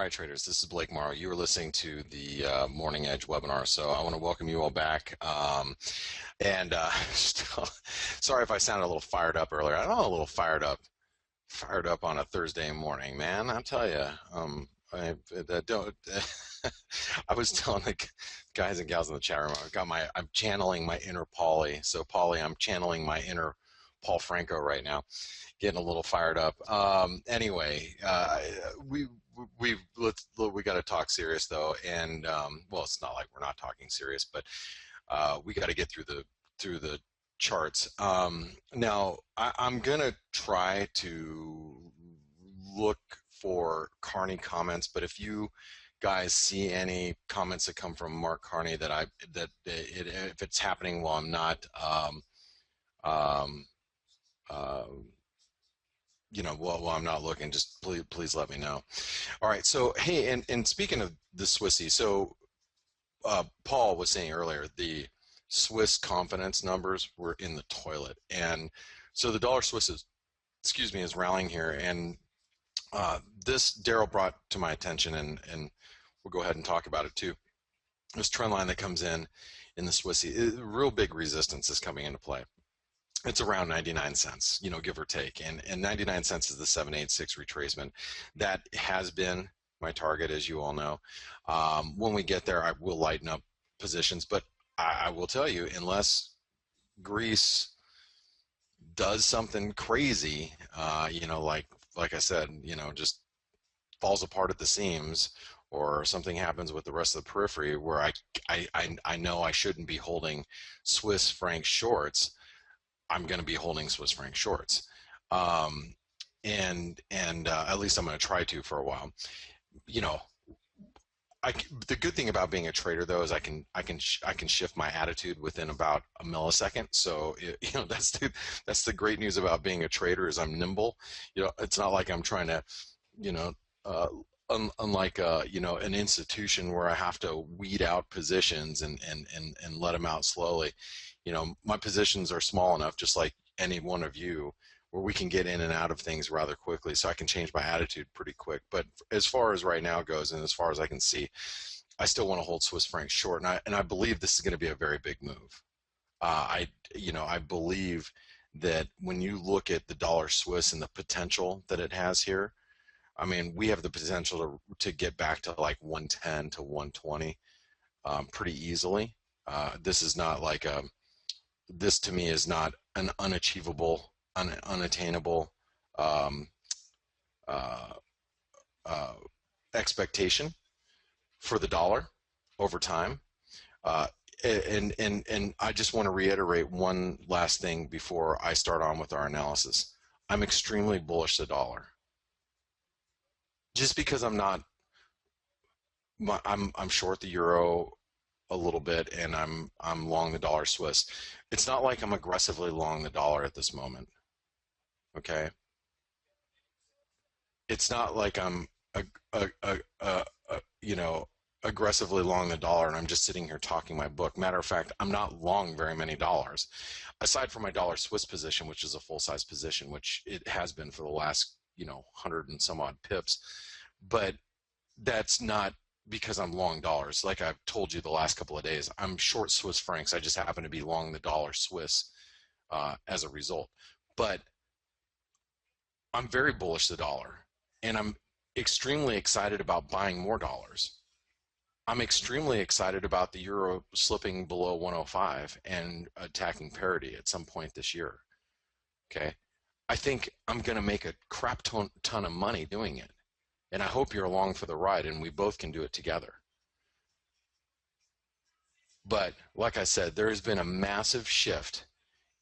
Hi traders, this is Blake Morrow. You are listening to the Morning Edge webinar, so I want to welcome you all back. And sorry if I sounded a little fired up earlier. I'm a little fired up on a Thursday morning, man. I'll tell you. I don't. I was telling the guys and gals in the chat room, I'm channeling my inner Paulie. So Paulie, I'm channeling my inner Paul Franco right now, getting a little fired up. Anyway, we got to talk serious though, and well, it's not like we're not talking serious, but we got to get through the charts. Now, I'm gonna try to look for Carney comments, but if you guys see any comments that come from Mark Carney if it's happening while I'm not while I'm not looking, just please let me know. All right, so hey, and speaking of the Swissy, so Paul was saying earlier the Swiss confidence numbers were in the toilet, and so the dollar Swiss is rallying here, and this Daryl brought to my attention, and we'll go ahead and talk about it too. This trend line that comes in the Swissy, real big resistance is coming into play. It's around 99 cents, give or take, and 99 cents is the 786 retracement. That has been my target, as you all know. When we get there, I will lighten up positions, but I will tell you, unless Greece does something crazy, like I said, just falls apart at the seams, or something happens with the rest of the periphery where I know I shouldn't be holding Swiss franc shorts, I'm going to be holding Swiss franc shorts, and at least I'm going to try to for a while. The good thing about being a trader though is I can shift my attitude within about a millisecond. So that's the great news about being a trader is I'm nimble. It's not like I'm trying to, unlike an institution where I have to weed out positions and let them out slowly. My positions are small enough, just like any one of you, where we can get in and out of things rather quickly, so I can change my attitude pretty quick. But as far as right now goes, and as far as I can see, I still want to hold Swiss franc short, and I believe this is going to be a very big move. I believe that when you look at the dollar Swiss and the potential that it has here, I mean, we have the potential to get back to like 110 to 120 pretty easily. This is not like this to me is not an unachievable, unattainable expectation for the dollar over time. And I just want to reiterate one last thing before I start on with our analysis. I'm extremely bullish the dollar. Just because I'm short the euro a little bit, and I'm long the dollar Swiss. It's not like I'm aggressively long the dollar at this moment. Okay, it's not like I'm aggressively long the dollar and I'm just sitting here talking my book. Matter of fact, I'm not long very many dollars, aside from my dollar Swiss position, which is a full size position, which it has been for the last 100 and some odd pips. But that's not because I'm long dollars. Like I've told you the last couple of days, I'm short Swiss francs. I just happen to be long the dollar Swiss as a result. But I'm very bullish the dollar, and I'm extremely excited about buying more dollars. I'm extremely excited about the euro slipping below 105 and attacking parity at some point this year. Okay, I think I'm going to make a crap ton of money doing it. And I hope you're along for the ride and we both can do it together. But like I said, there has been a massive shift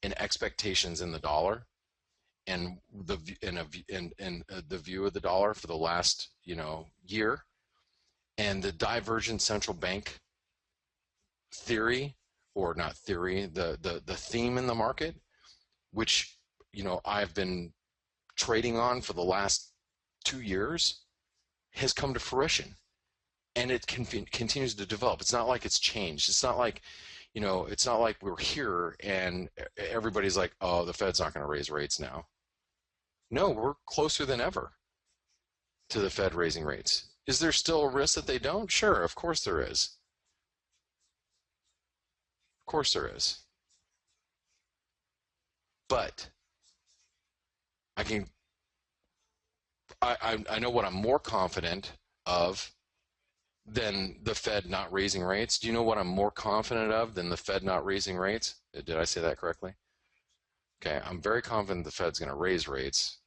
in expectations in the dollar and the view of the dollar for the last year, and the divergent central bank theory, or not theory, the theme in the market, which I've been trading on for the last 2 years, has come to fruition, and it continues to develop. It's not like it's changed. It's not like, it's not like we're here and everybody's like, oh, the Fed's not going to raise rates now. No, we're closer than ever to the Fed raising rates. Is there still a risk that they don't? Sure, of course there is. Of course there is. But I can I know what I'm more confident of than the Fed not raising rates. Do you know what I'm more confident of than the Fed not raising rates? Did I say that correctly? Okay, I'm very confident the Fed's going to raise rates.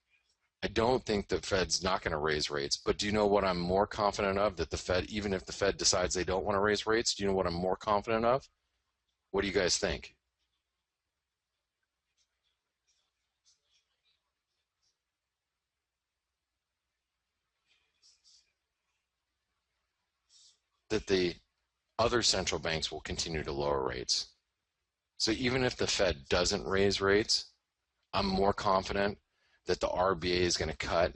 I don't think the Fed's not going to raise rates, but do you know what I'm more confident of? That the Fed, even if the Fed decides they don't want to raise rates, do you know what I'm more confident of? What do you guys think? That the other central banks will continue to lower rates. So even if the Fed doesn't raise rates, I'm more confident that the RBA is going to cut,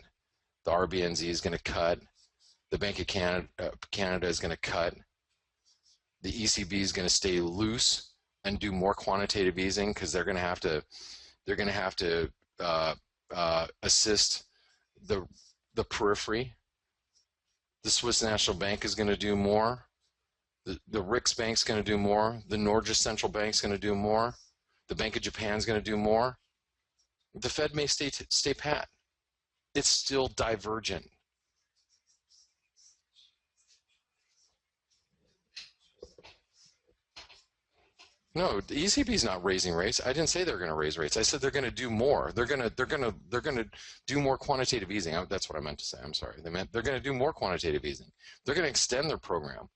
the RBNZ is going to cut, the Bank of Canada is going to cut, the ECB is going to stay loose and do more quantitative easing because they're going to have to assist the periphery. The Swiss National Bank is going to do more. The Riksbank's going to do more. The Norges Central Bank's going to do more. The Bank of Japan's going to do more. The Fed may stay pat. It's still divergent. No, the ECB's not raising rates. I didn't say they're going to raise rates. I said they're going to do more. They're going to do more quantitative easing. That's what I meant to say. I'm sorry. They're going to do more quantitative easing. They're going to extend their program.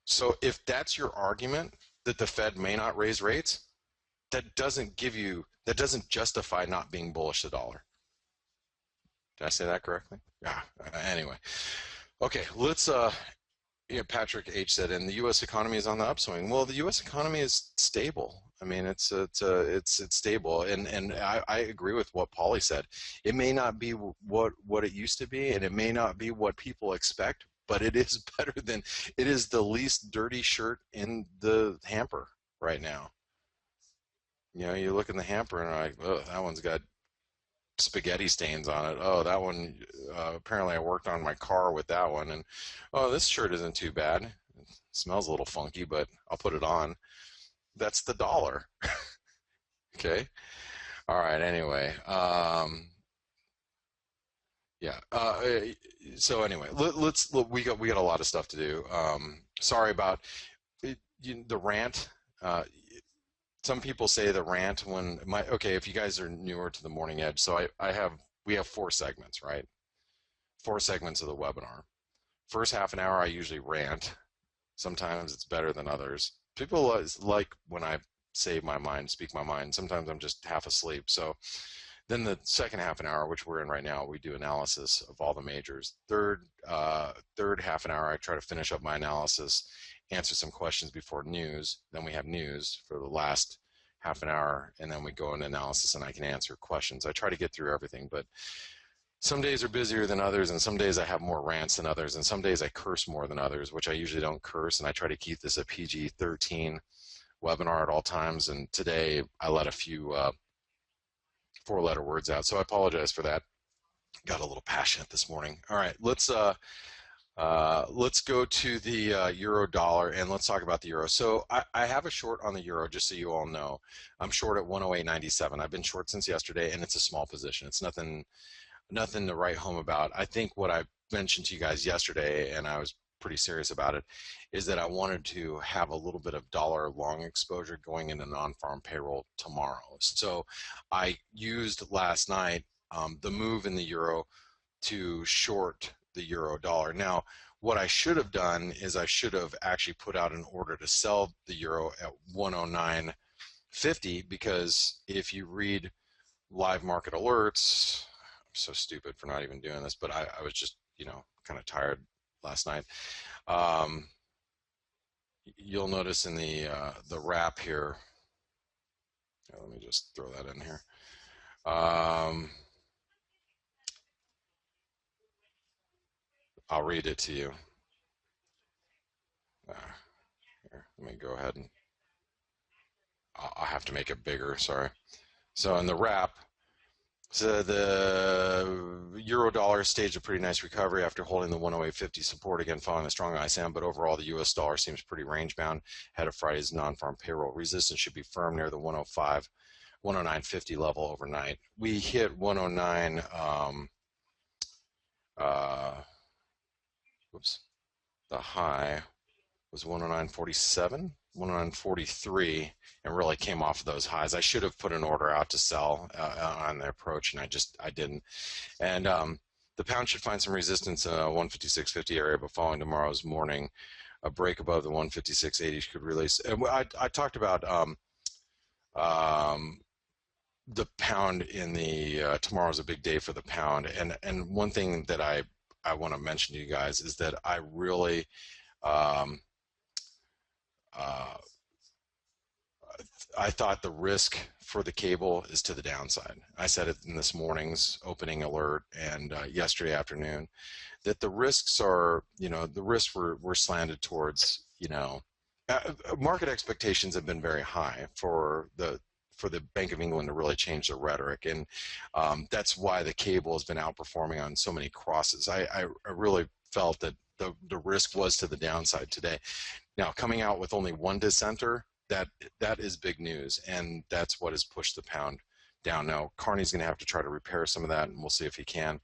So if that's your argument that the Fed may not raise rates, that doesn't justify not being bullish the dollar. Did I say that correctly? Yeah. Anyway, okay. Let's. Patrick H said, and the U.S. economy is on the upswing. Well, the U.S. economy is stable. I mean, it's stable, and I agree with what Paulie said. It may not be what it used to be, and it may not be what people expect, but it is better than it is the least dirty shirt in the hamper right now. You look in the hamper and like, oh, that one's got spaghetti stains on it. Oh, that one, apparently I worked on my car with that one. And oh, this shirt isn't too bad. It smells a little funky, but I'll put it on. That's the dollar. Okay. All right. Anyway, yeah. So anyway, we got a lot of stuff to do. Sorry about the rant. Some people say the rant when okay, if you guys are newer to the Morning Edge, so we have 4 segments, right? 4 segments of the webinar. First half an hour I usually rant. Sometimes it's better than others. People like when I say my mind, speak my mind. Sometimes I'm just half asleep. So then the second half an hour, which we're in right now, we do analysis of all the majors. Third half an hour, I try to finish up my analysis, answer some questions before news. Then we have news for the last half an hour, and then we go into analysis and I can answer questions. I try to get through everything, but some days are busier than others, and some days I have more rants than others, and some days I curse more than others, which I usually don't curse, and I try to keep this a PG-13 webinar at all times, and today I let a few 4-letter words out, so I apologize for that. Got a little passionate this morning. All right, let's go to the euro dollar and let's talk about the euro. So I have a short on the euro, just so you all know. I'm short at 108.97. I've been short since yesterday, and it's a small position. It's nothing to write home about. I think what I mentioned to you guys yesterday, and I was pretty serious about it, is that I wanted to have a little bit of dollar long exposure going into non-farm payroll tomorrow. So I used last night the move in the euro to short the euro dollar. Now, what I should have done is I should have actually put out an order to sell the euro at 109.50, because if you read live market alerts, I'm so stupid for not even doing this, but I was just, kind of tired last night. You'll notice in the wrap here, let me just throw that in here. I'll read it to you. Here, let me go ahead and I'll have to make it bigger. Sorry. So in the wrap, so the euro dollar staged a pretty nice recovery after holding the 108.50 support again following a strong ISM, but overall the US dollar seems pretty range bound ahead of Friday's non-farm payroll. Resistance should be firm near the 105, 109.50 level overnight. We hit 109, uh, whoops, the high was 109.47, 109.43, and really came off of those highs. I should have put an order out to sell on the approach, and I didn't. And the pound should find some resistance in a 156.50 area, but following tomorrow's morning, a break above the 156.80 could release. And I talked about um, the pound in the tomorrow's a big day for the pound, and one thing that I want to mention to you guys is that I really um, uh, I thought the risk for the cable is to the downside. I said it in this morning's opening alert and yesterday afternoon that the risks are, the risks were slanted towards, market expectations have been very high for the Bank of England to really change their rhetoric, and that's why the cable has been outperforming on so many crosses. I really felt that the risk was to the downside today. Now, coming out with only one dissenter, that is big news, and that's what has pushed the pound down. Now, Carney's going to have to try to repair some of that, and we'll see if he can.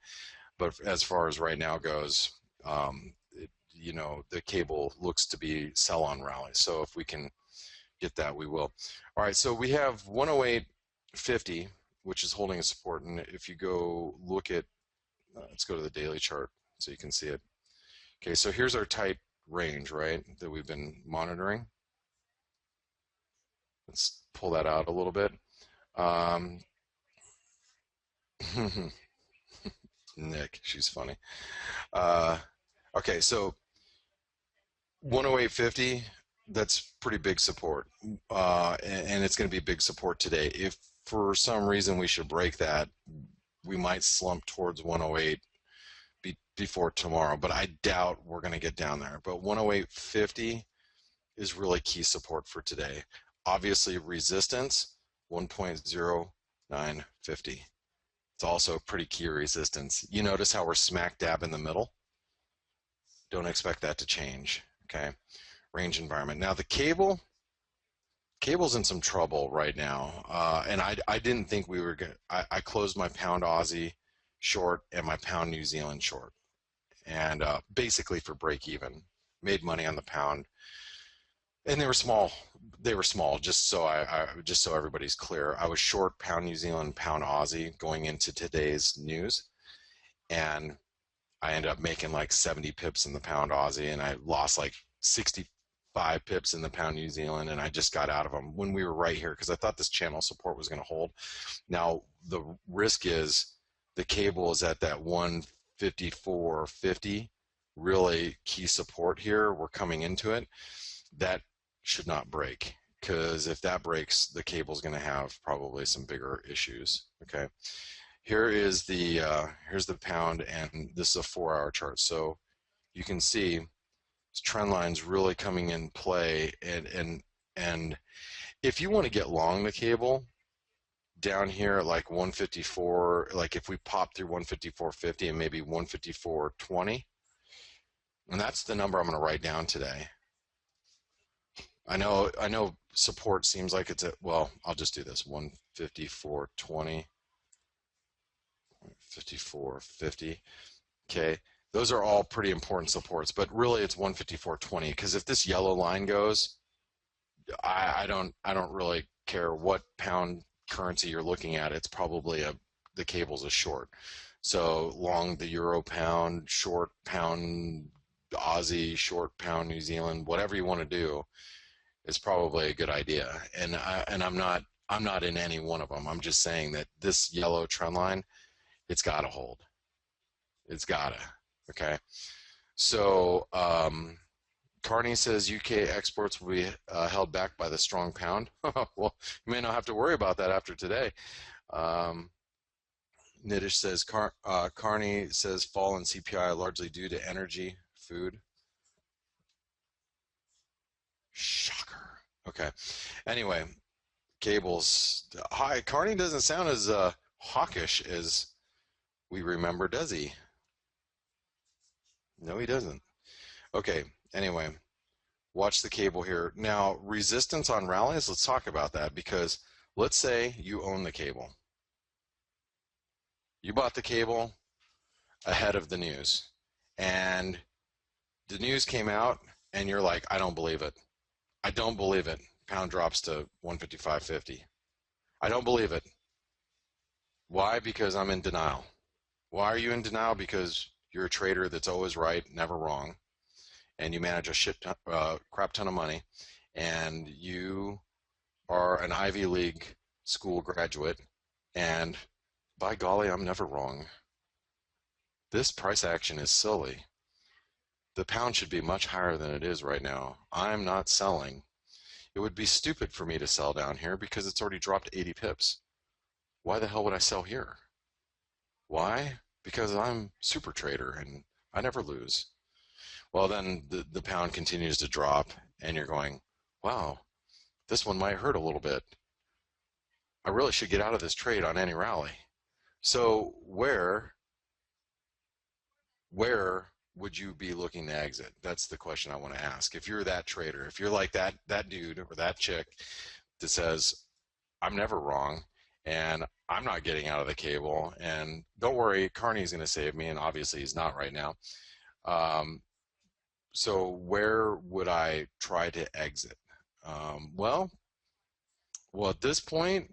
But as far as right now goes, the cable looks to be sell on rally. So if we can get that, we will. All right, so we have 108.50, which is holding a support. And if you go look at, let's go to the daily chart so you can see it. Okay, so here's our tight range, right, that we've been monitoring. Let's pull that out a little bit. Nick, she's funny. Okay, so 108.50, that's pretty big support, and it's going to be big support today. If for some reason we should break that, we might slump towards 108 before tomorrow, but I doubt we're going to get down there. But 108.50 is really key support for today. Obviously, resistance 1.0950. It's also a pretty key resistance. You notice how we're smack dab in the middle? Don't expect that to change, okay? Range environment. Now the cable's in some trouble right now, and I didn't think we were going to, I closed my pound Aussie short and my pound New Zealand short, and basically for break even. Made money on the pound, and they were small. They were small, just so just so everybody's clear. I was short pound New Zealand, pound Aussie going into today's news, and I ended up making like 70 pips in the pound Aussie, and I lost like 65 pips in the pound New Zealand, and I just got out of them when we were right here because I thought this channel support was going to hold. Now the risk is the cable is at that 154.50, really key support here. We're coming into it. That should not break, because if that breaks, the cable's going to have probably some bigger issues. Okay, here is the here's the pound, and this is a 4-hour chart, so you can see this trend line's really coming in play. And if you want to get long the cable down here at like 154, like if we pop through 154.50 and maybe 154.20, and that's the number I'm going to write down today. I know support seems like it's well, I'll just do this, 154.20, 54.50. Okay, those are all pretty important supports, but really it's 154.20, because if this yellow line goes, I don't really care what pound currency you're looking at. It's probably the cable's a short. So long the euro pound, short pound Aussie, short pound New Zealand, whatever you want to do is probably a good idea. And I'm not in any one of them. I'm just saying that this yellow trend line, it's got to hold. It's got to. Okay. So Carney says UK exports will be held back by the strong pound. Well, you may not have to worry about that after today. Nitish says Carney says fall in CPI largely due to energy, food. Shocker. Okay. Anyway, Cables. Hi, Carney doesn't sound as hawkish as we remember, does he? No, he doesn't. Okay, anyway, watch the cable here. Now, resistance on rallies, let's talk about that because let's say you own the cable. You bought the cable ahead of the news, and the news came out, and you're like, I don't believe it. I don't believe it. Pound drops to 155.50. I don't believe it. Why? Because I'm in denial. Why are you in denial? Because you're a trader that's always right, never wrong, and you manage a crap ton of money, and you are an Ivy League school graduate, and by golly, I'm never wrong. This price action is silly. The pound should be much higher than it is right now. I'm not selling. It would be stupid for me to sell down here because it's already dropped 80 pips. Why the hell would I sell here? Why? Because I'm super trader and I never lose. Well, then the pound continues to drop and you're going, wow, this one might hurt a little bit. I really should get out of this trade on any rally. So where would you be looking to exit? That's the question I want to ask. If you're that trader, if you're like that dude or that chick that says, I'm never wrong and I'm not getting out of the cable, and don't worry, Carney's going to save me, and obviously he's not right now. Um, so where would I try to exit? Well, at this point,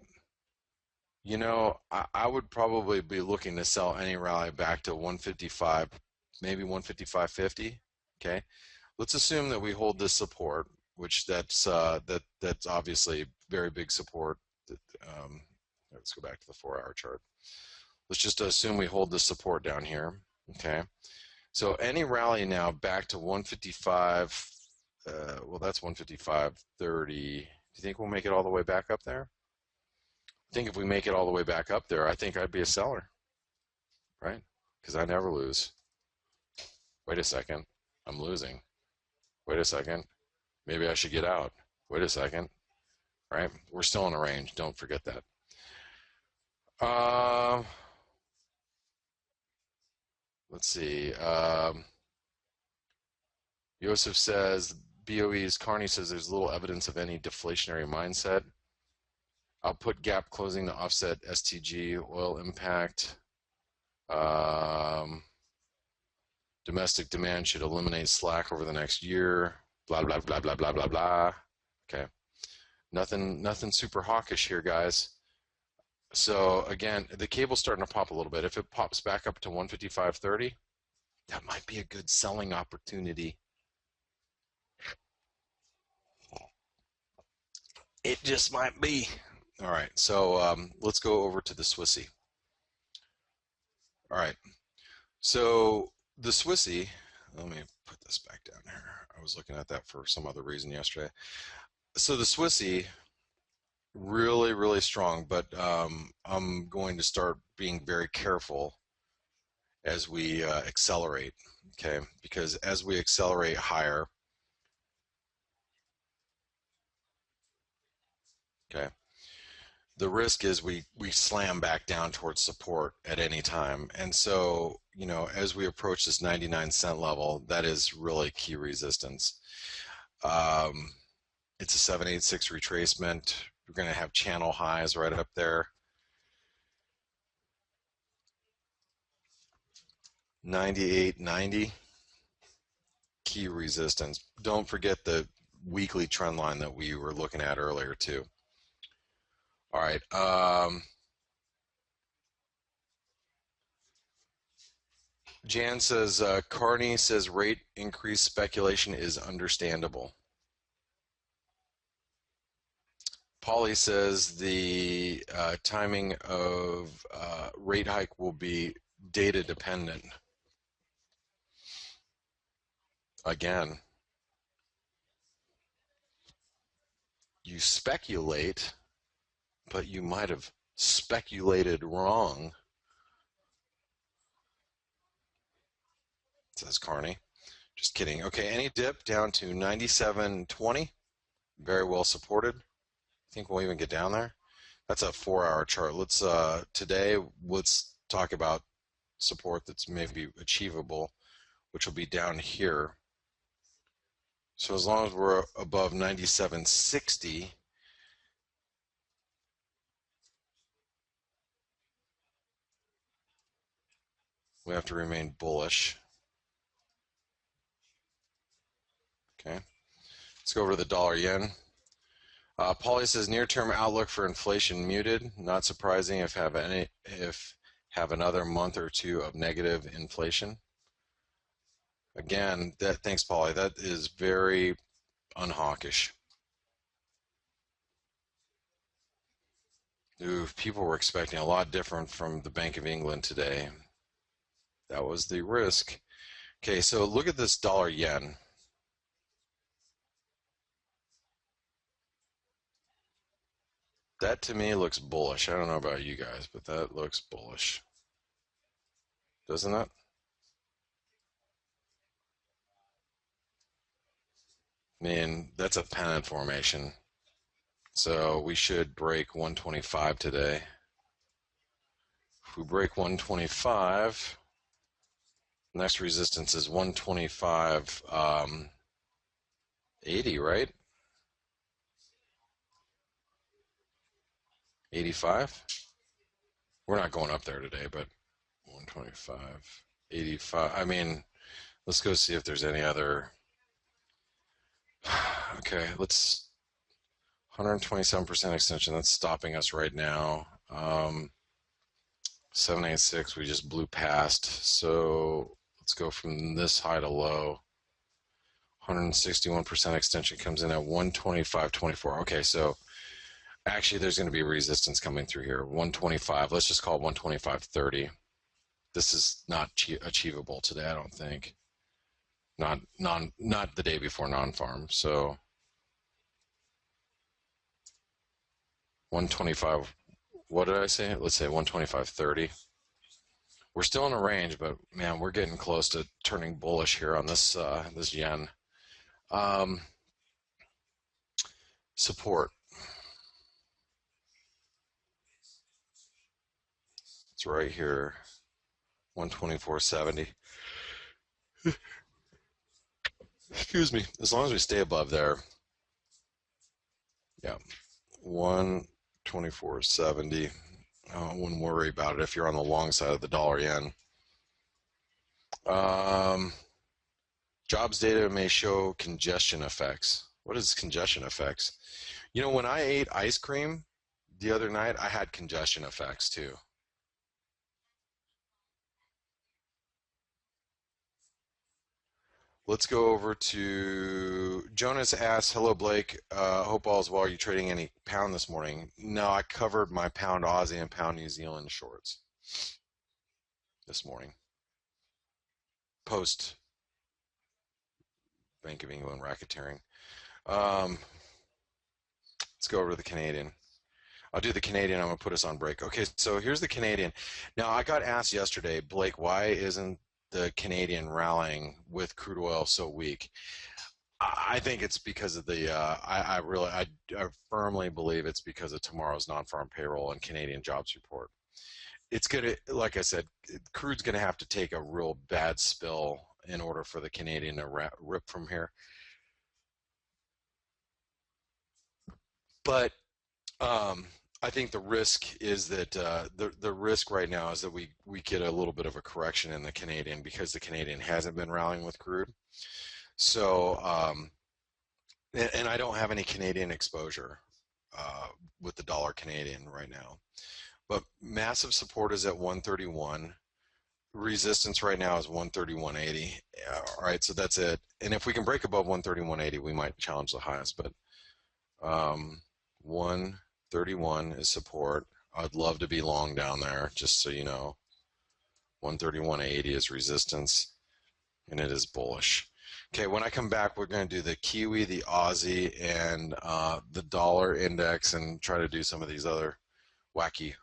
I would probably be looking to sell any rally back to 155, maybe 155.50. Okay, let's assume that we hold this support, which that's obviously very big support. Um, let's go back to the 4-hour chart. Let's just assume we hold this support down here. Okay, so any rally now back to 155. Well, that's 155.30. Do you think we'll make it all the way back up there? I think if we make it all the way back up there, I think I'd be a seller, right? Because I never lose. Wait a second, I'm losing. Wait a second, maybe I should get out. Wait a second, right? We're still in a range, don't forget that. Let's see. Joseph says, BOE's Carney says there's little evidence of any deflationary mindset. Output gap closing to offset STG oil impact. Domestic demand should eliminate slack over the next year. Blah blah blah blah blah blah blah. Okay, nothing super hawkish here, guys. So again, the cable's starting to pop a little bit. If it pops back up to 155.30, that might be a good selling opportunity. It just might be. All right, so let's go over to the Swissy. All right, so the Swissy, let me put this back down here. I was looking at that for some other reason yesterday. So the Swissy, really, really strong, but I'm going to start being very careful as we accelerate, okay? Because as we accelerate higher, okay, the risk is we slam back down towards support at any time. And so, as we approach this 99-cent level, that is really key resistance. It's a 786 retracement. We're going to have channel highs right up there. 98.90, key resistance. Don't forget the weekly trend line that we were looking at earlier too. All right. Jan says, Carney says rate increase speculation is understandable. Polly says the timing of rate hike will be data dependent. Again, you speculate, but you might have speculated wrong, says Carney. Just kidding. Okay, any dip down to 97.20, very well supported. Think we'll even get down there? That's a 4-hour chart. Today let's talk about support that's maybe achievable, which will be down here. So as long as we're above 97.60, we have to remain bullish. Okay. Let's go over to the dollar yen. Paulie says near-term outlook for inflation muted. Not surprising if have another month or two of negative inflation. Again, thanks, Paulie. That is very unhawkish. Ooh, people were expecting a lot different from the Bank of England today. That was the risk. Okay, so look at this dollar yen. That to me looks bullish. I don't know about you guys, but that looks bullish. Doesn't it? I mean, that's a pennant formation. So we should break 125 today. If we break 125, next resistance is 125, 80, right? 85? We're not going up there today, but 125, 85. I mean, let's go see if there's any other. Okay, let's 127% extension. That's stopping us right now. 786, we just blew past. So let's go from this high to low. 161% extension comes in at 125.24. Okay, so actually there's going to be resistance coming through here. 125. Let's just call it 125.30. This is not achievable today, I don't think. Not the day before non-farm. So 125. What did I say? Let's say 125.30. We're still in a range, but man, we're getting close to turning bullish here on this this yen. Support. It's right here, 124.70. Excuse me. As long as we stay above there. Yeah, 124.70. I wouldn't worry about it if you're on the long side of the dollar yen. Jobs data may show congestion effects. What is congestion effects? You know, when I ate ice cream the other night, I had congestion effects too. Let's go over to Jonas asks, hello Blake, hope all is well. Are you trading any pound this morning? No, I covered my pound Aussie and pound New Zealand shorts this morning. Post Bank of England racketeering. Let's go over to the Canadian. I'll do the Canadian. I'm going to put us on break. Okay, so here's the Canadian. Now, I got asked yesterday, Blake, why isn't the Canadian rallying with crude oil so weak? I think it's because of the. I firmly believe it's because of tomorrow's non-farm payroll and Canadian jobs report. It's gonna, like I said, crude's gonna have to take a real bad spill in order for the Canadian to rip from here. But I think the risk is that the risk right now is that we get a little bit of a correction in the Canadian because the Canadian hasn't been rallying with crude. So and I don't have any Canadian exposure with the dollar Canadian right now. But massive support is at 131. Resistance right now is 131.80. All right, so that's it. And if we can break above 131.80, we might challenge the highs. But 131 is support. I'd love to be long down there, just so you know. 131.80 is resistance, and it is bullish. Okay, when I come back, we're going to do the Kiwi, the Aussie, and the dollar index, and try to do some of these other wacky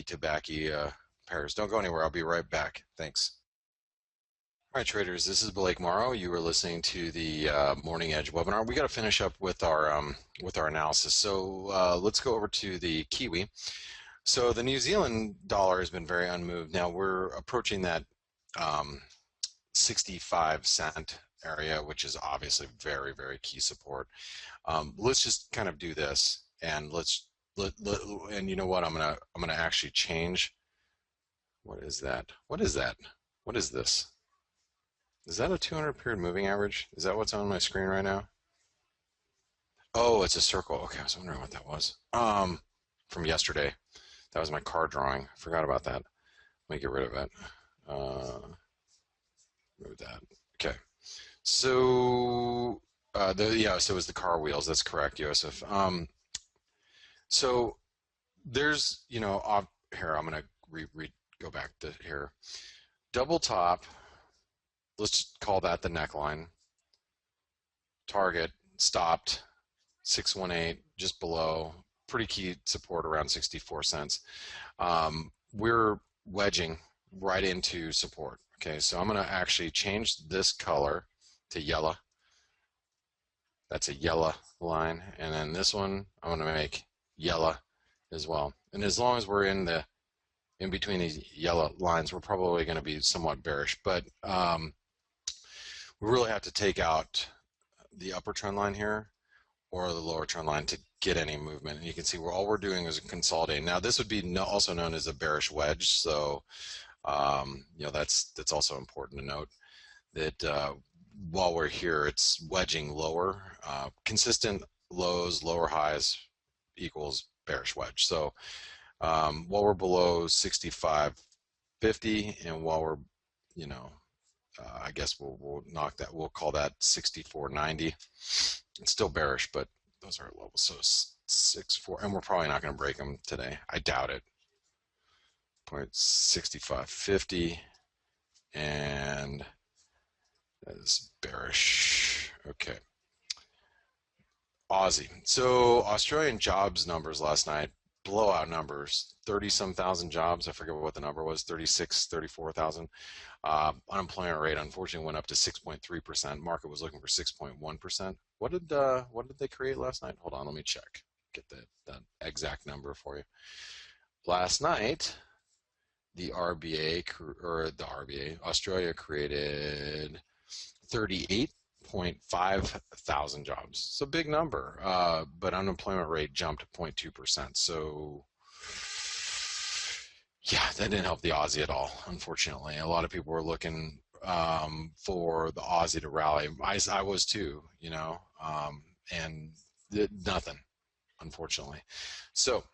tobacco pairs. Don't go anywhere. I'll be right back. Thanks. All right, traders. This is Blake Morrow. You are listening to the Morning Edge webinar. We got to finish up with our analysis. So let's go over to the Kiwi. So the New Zealand dollar has been very unmoved. Now we're approaching that 65 cent area, which is obviously very, very key support. Let's just kind of do this, and and you know what? I'm gonna actually change. What is that? What is that? What is this? Is that a 200 period moving average? Is that what's on my screen right now? Oh, it's a circle. Okay, I was wondering what that was. From yesterday. That was my card drawing. Forgot about that. Let me get rid of it. Move that. Okay. So so it was the car wheels. That's correct, Joseph. So there's, here I'm gonna go back to here. Double top. Let's call that the neckline. Target stopped 618, just below. Pretty key support around 64 cents. We're wedging right into support. Okay, so I'm going to actually change this color to yellow. That's a yellow line. And then this one, I'm going to make yellow as well. And as long as we're in between these yellow lines, we're probably going to be somewhat bearish. But we really have to take out the upper trend line here or the lower trend line to get any movement. And you can see all we're doing is consolidating. Now this would be also known as a bearish wedge. So that's also important to note that while we're here, it's wedging lower. Consistent lows, lower highs equals bearish wedge. So while we're below 65.50 and while we're, I guess we'll knock that. We'll call that 64.90. It's still bearish, but those are levels. So 6.4, and we're probably not going to break them today. I doubt it. 0.6550, and that is bearish. Okay. Aussie. So Australian jobs numbers last night, blowout numbers, 30-some thousand jobs. I forget what the number was, 36, 34,000. Unemployment rate unfortunately went up to 6.3%. Market was looking for 6.1%. What did they create last night? Hold on, let me check. Get the exact number for you. Last night, the RBA, Australia created 38.5 thousand jobs. So big number, but unemployment rate jumped to 0.2%. So yeah, that didn't help the Aussie at all, unfortunately. A lot of people were looking for the Aussie to rally. I was too, and nothing, unfortunately. So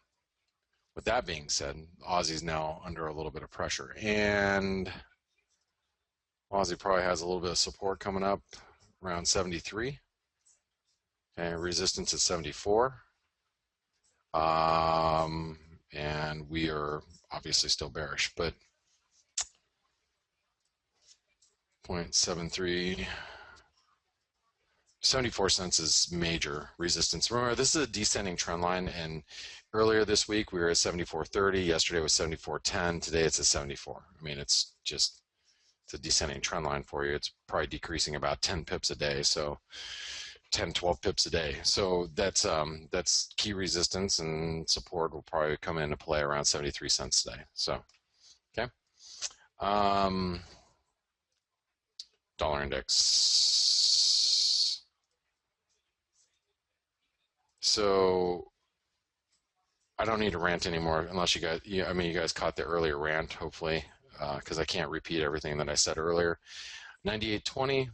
with that being said, Aussie's now under a little bit of pressure, and Aussie probably has a little bit of support coming up around 73. Okay, resistance at 74. And we are obviously still bearish, but 0.73, 74 cents is major resistance. Remember, this is a descending trend line, and earlier this week we were at 74.30. Yesterday was 74.10. Today it's at 74. I mean, it's a descending trend line for you. It's probably decreasing about 10 pips a day, so 10, 12 pips a day. So that's key resistance, and support will probably come into play around 73 cents today. So, okay. Dollar index. So I don't need to rant anymore unless you guys, you guys caught the earlier rant, hopefully, because I can't repeat everything that I said earlier. 98.20,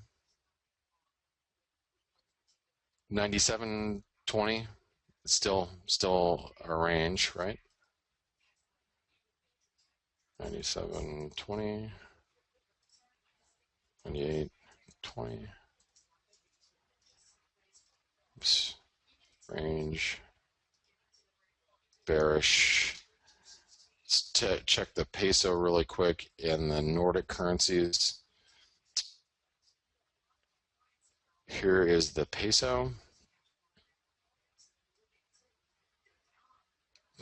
97.20, still a range, right? 97.20, 98.20, oops, range, bearish. Let's check the peso really quick in the Nordic currencies. Here is the peso.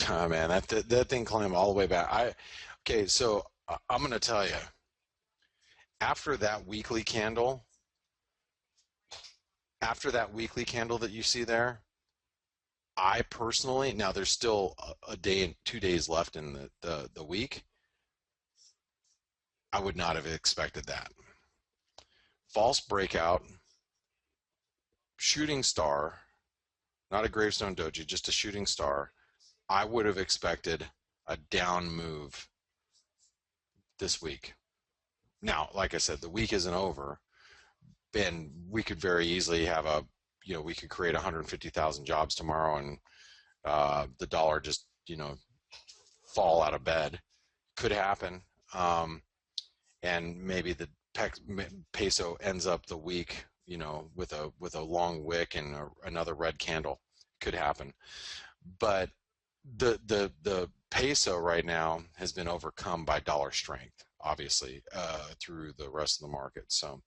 Oh man, that thing climbed all the way back. Okay, so I'm going to tell you, After that weekly candle, after that weekly candle that you see there, I personally, now there's still a day and 2 days left in the week. I would not have expected that. False breakout, shooting star, not a gravestone doji, just a shooting star. I would have expected a down move this week. Now, like I said, the week isn't over, and we could very easily have we could create 150,000 jobs tomorrow, and the dollar just, fall out of bed. Could happen. And maybe the peso ends up the week, with a long wick and another red candle. Could happen. But the peso right now has been overcome by dollar strength, obviously, through the rest of the market. So,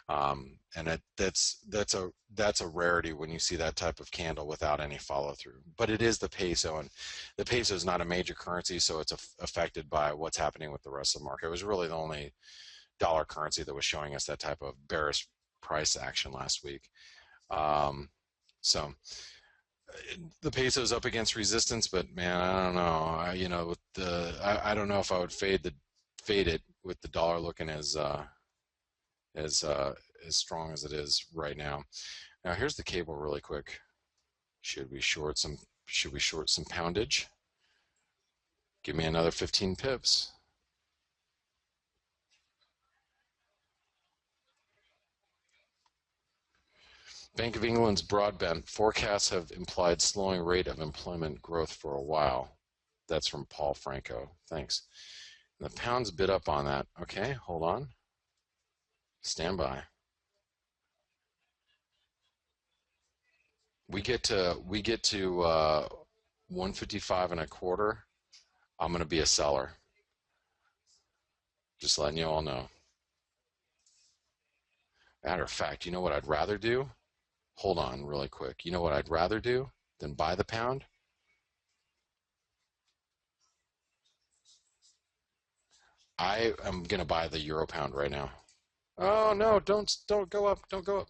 and that's a rarity when you see that type of candle without any follow through. But it is the peso, and the peso is not a major currency, so it's affected by what's happening with the rest of the market. It was really the only dollar currency that was showing us that type of bearish price action last week. So the peso is up against resistance, but man, I don't know. I don't know if I would fade it with the dollar looking as strong as it is right now. Now here's the cable really quick. Should we short some poundage? Give me another 15 pips. Bank of England's broadband forecasts have implied slowing rate of employment growth for a while. That's from Paul Franco. Thanks. And the pound's bid up on that. Okay, hold on. Stand by. We get to 155 and a quarter. I'm going to be a seller. Just letting you all know. Matter of fact, you know what I'd rather do? Hold on really quick. You know what I'd rather do than buy the pound? I am going to buy the euro pound right now. Oh no, don't go up. Don't go up.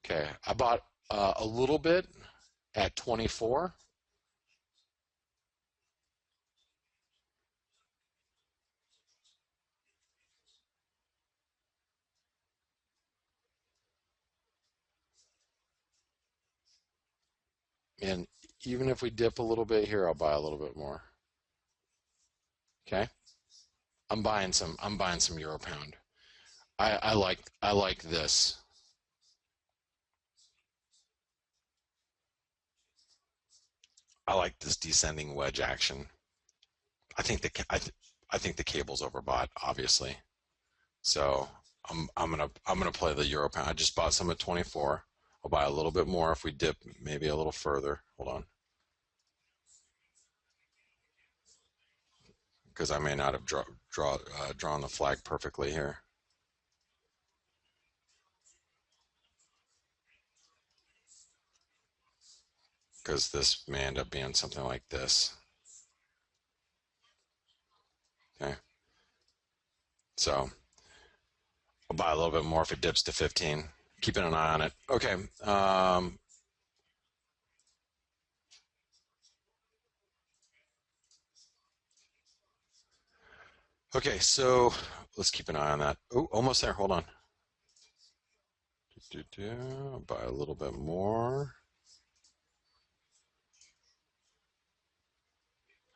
Okay, I bought a little bit at 24. And even if we dip a little bit here, I'll buy a little bit more. Okay? I'm buying some euro pound. I like this. I like this descending wedge action. I think the cable's overbought, obviously. So I'm gonna play the euro pound. I just bought some at 24. I'll buy a little bit more if we dip maybe a little further. Hold on. Because I may not have drawn the flag perfectly here. Because this may end up being something like this. Okay. So I'll buy a little bit more if it dips to 15. Keeping an eye on it. Okay. Okay, so let's keep an eye on that. Oh, almost there. Hold on. Buy a little bit more.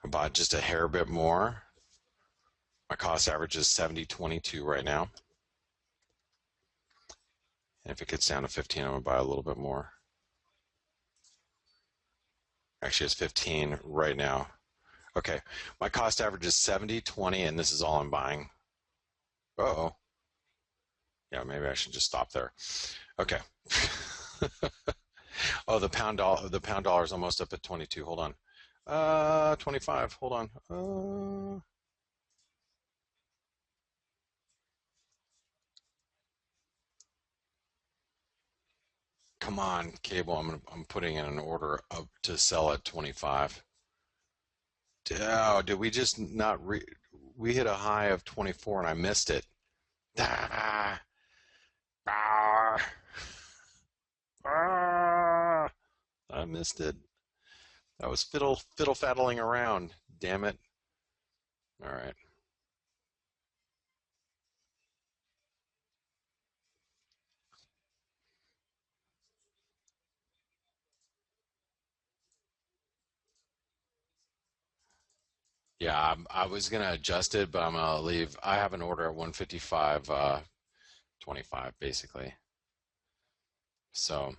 I bought just a hair bit more. My cost average is 70.22 right now. And if it gets down to 15, I'm going to buy a little bit more. Actually, it's 15 right now. Okay, my cost average is 70.20, and this is all I'm buying. Uh-oh. Yeah, maybe I should just stop there. Okay. Oh, the pound dollar is almost up at 22. Hold on. 25. Hold on. Come on, cable. I'm putting in an order up to sell at 25. Oh, did we just not We hit a high of 24 and I missed it. Ah, ah, ah, I missed it. I was fiddle faddling around. Damn it. All right. Yeah, I was gonna adjust it, but I'm gonna leave. I have an order at 155, 25 basically. So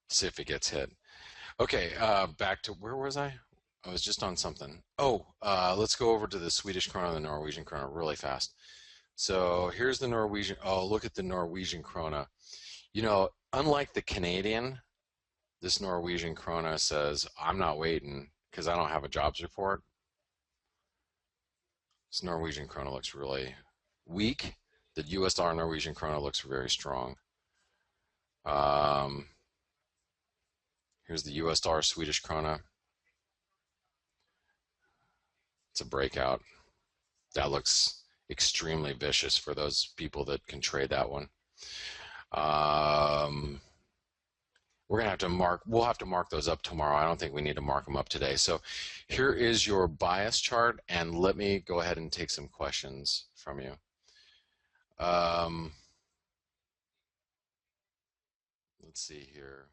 see if it gets hit. Okay, back to where was I? I was just on something. Oh, let's go over to the Swedish krona and the Norwegian krona really fast. So here's the Norwegian. Oh, look at the Norwegian krona. You know, unlike the Canadian, this Norwegian krona says, I'm not waiting because I don't have a jobs report. This Norwegian krona looks really weak. The US dollar Norwegian krona looks very strong. Um, Here's the US dollar Swedish krona. It's a breakout. That looks extremely vicious for those people that can trade that one. Um, we're gonna have to mark. We'll have to mark those up tomorrow. I don't think we need to mark them up today. So here is your bias chart, and let me go ahead and take some questions from you. Um, let's see here.